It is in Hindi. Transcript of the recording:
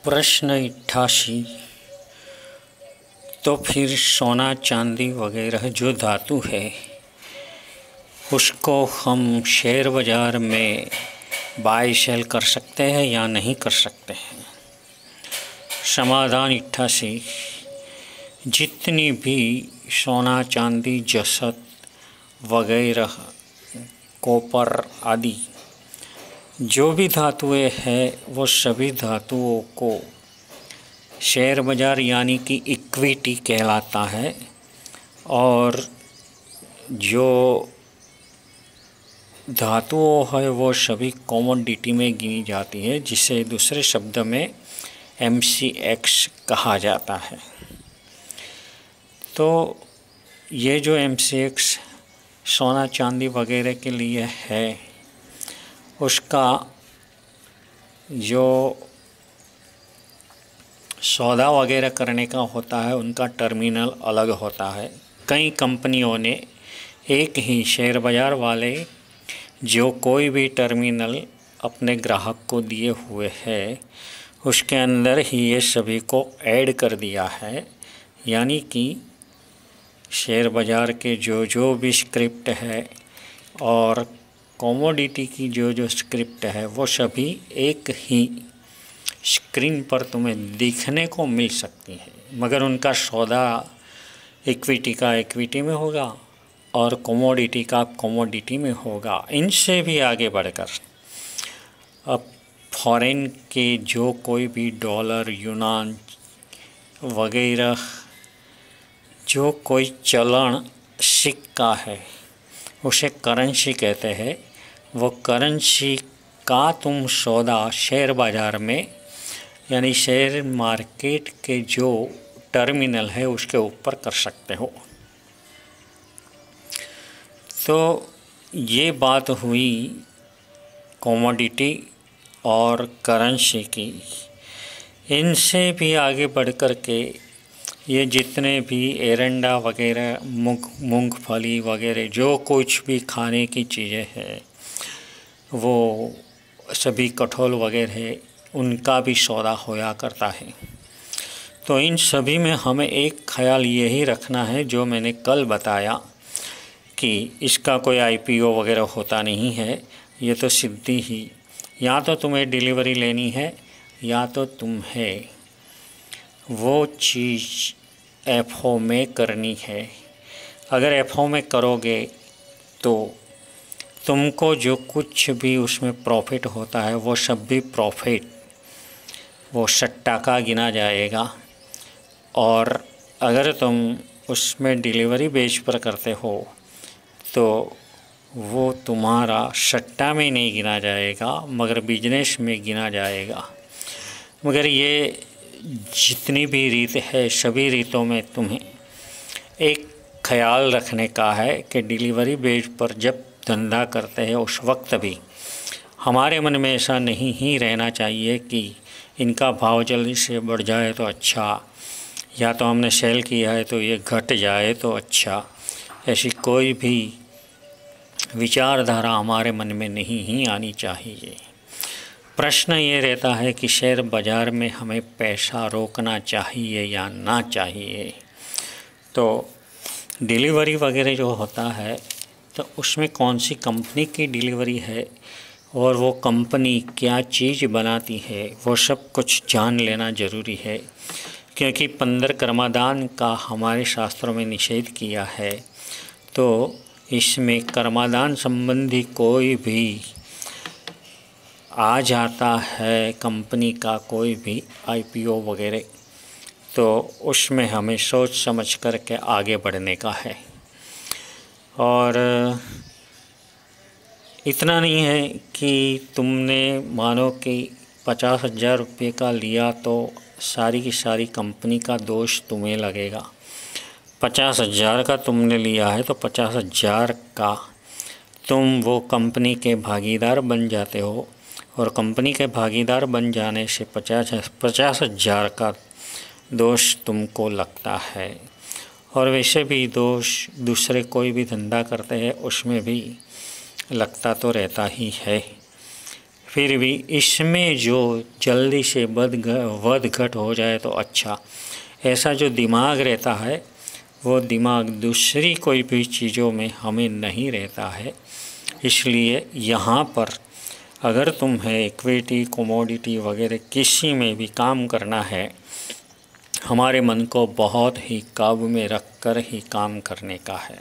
प्रश्न 88। तो फिर सोना चांदी वगैरह जो धातु है उसको हम शेयर बाज़ार में बाय सेल कर सकते हैं या नहीं कर सकते हैं। समाधान 88। जितनी भी सोना चांदी जसत वगैरह कॉपर आदि जो भी धातुएं हैं वो सभी धातुओं को शेयर बाज़ार यानी कि इक्विटी कहलाता है, और जो धातुओं है वो सभी कमोडिटी में गिनी जाती है, जिसे दूसरे शब्द में MCX कहा जाता है। तो ये जो MCX सोना चांदी वगैरह के लिए है उसका जो सौदा वगैरह करने का होता है उनका टर्मिनल अलग होता है। कई कंपनियों ने एक ही शेयर बाज़ार वाले जो कोई भी टर्मिनल अपने ग्राहक को दिए हुए है उसके अंदर ही ये सभी को ऐड कर दिया है, यानी कि शेयर बाज़ार के जो भी स्क्रिप्ट है और कमोडिटी की जो स्क्रिप्ट है वो सभी एक ही स्क्रीन पर तुम्हें दिखने को मिल सकती है, मगर उनका सौदा इक्विटी का इक्विटी में होगा और कमोडिटी का कमोडिटी में होगा। इनसे भी आगे बढ़कर अब फॉरेन के जो कोई भी डॉलर यूनान वगैरह जो कोई चलन सिक्का है उसे करेंसी कहते हैं। वो करेंसी का तुम सौदा शेयर बाज़ार में यानी शेयर मार्केट के जो टर्मिनल है उसके ऊपर कर सकते हो। तो ये बात हुई कमोडिटी और करेंसी की। इनसे भी आगे बढ़ कर के ये जितने भी एरंडा वगैरह मूंगफली वगैरह जो कुछ भी खाने की चीज़ें हैं वो सभी कठोल वगैरह उनका भी सौदा होया करता है। तो इन सभी में हमें एक ख्याल यही रखना है जो मैंने कल बताया कि इसका कोई IPO वगैरह होता नहीं है। ये तो सिद्धि ही या तो तुम्हें डिलीवरी लेनी है या तो तुम्हें वो चीज़ FO में करनी है। अगर FO में करोगे तो तुमको जो कुछ भी उसमें प्रॉफिट होता है वो सब भी प्रॉफिट वो सट्टा का गिना जाएगा, और अगर तुम उसमें डिलीवरी बेच पर करते हो तो वो तुम्हारा सट्टा में नहीं गिना जाएगा मगर बिजनेस में गिना जाएगा। मगर ये जितनी भी रीत है सभी रीतों में तुम्हें एक ख्याल रखने का है कि डिलीवरी बेस पर जब धंधा करते हैं उस वक्त भी हमारे मन में ऐसा नहीं ही रहना चाहिए कि इनका भाव जल्दी से बढ़ जाए तो अच्छा, या तो हमने सेल किया है तो ये घट जाए तो अच्छा। ऐसी कोई भी विचारधारा हमारे मन में नहीं ही आनी चाहिए। प्रश्न ये रहता है कि शेयर बाज़ार में हमें पैसा रोकना चाहिए या ना चाहिए। तो डिलीवरी वगैरह जो होता है तो उसमें कौन सी कंपनी की डिलीवरी है और वो कंपनी क्या चीज़ बनाती है वो सब कुछ जान लेना ज़रूरी है, क्योंकि 15 कर्मादान का हमारे शास्त्रों में निषेध किया है। तो इसमें कर्मादान संबंधी कोई भी आ जाता है कंपनी का कोई भी IPO वगैरह, तो उसमें हमें सोच समझ कर के आगे बढ़ने का है। और इतना नहीं है कि तुमने मानो कि 50,000 रुपये का लिया तो सारी की सारी कंपनी का दोष तुम्हें लगेगा। 50,000 का तुमने लिया है तो 50,000 का तुम वो कंपनी के भागीदार बन जाते हो, और कंपनी के भागीदार बन जाने से 50,000 का दोष तुमको लगता है। और वैसे भी दोष दूसरे कोई भी धंधा करते हैं उसमें भी लगता तो रहता ही है। फिर भी इसमें जो जल्दी से वध घट हो जाए तो अच्छा। ऐसा जो दिमाग रहता है वो दिमाग दूसरी कोई भी चीज़ों में हमें नहीं रहता है। इसलिए यहाँ पर अगर तुम्हें इक्विटी, कमोडिटी वगैरह किसी में भी काम करना है, हमारे मन को बहुत ही काबू में रख कर ही काम करने का है।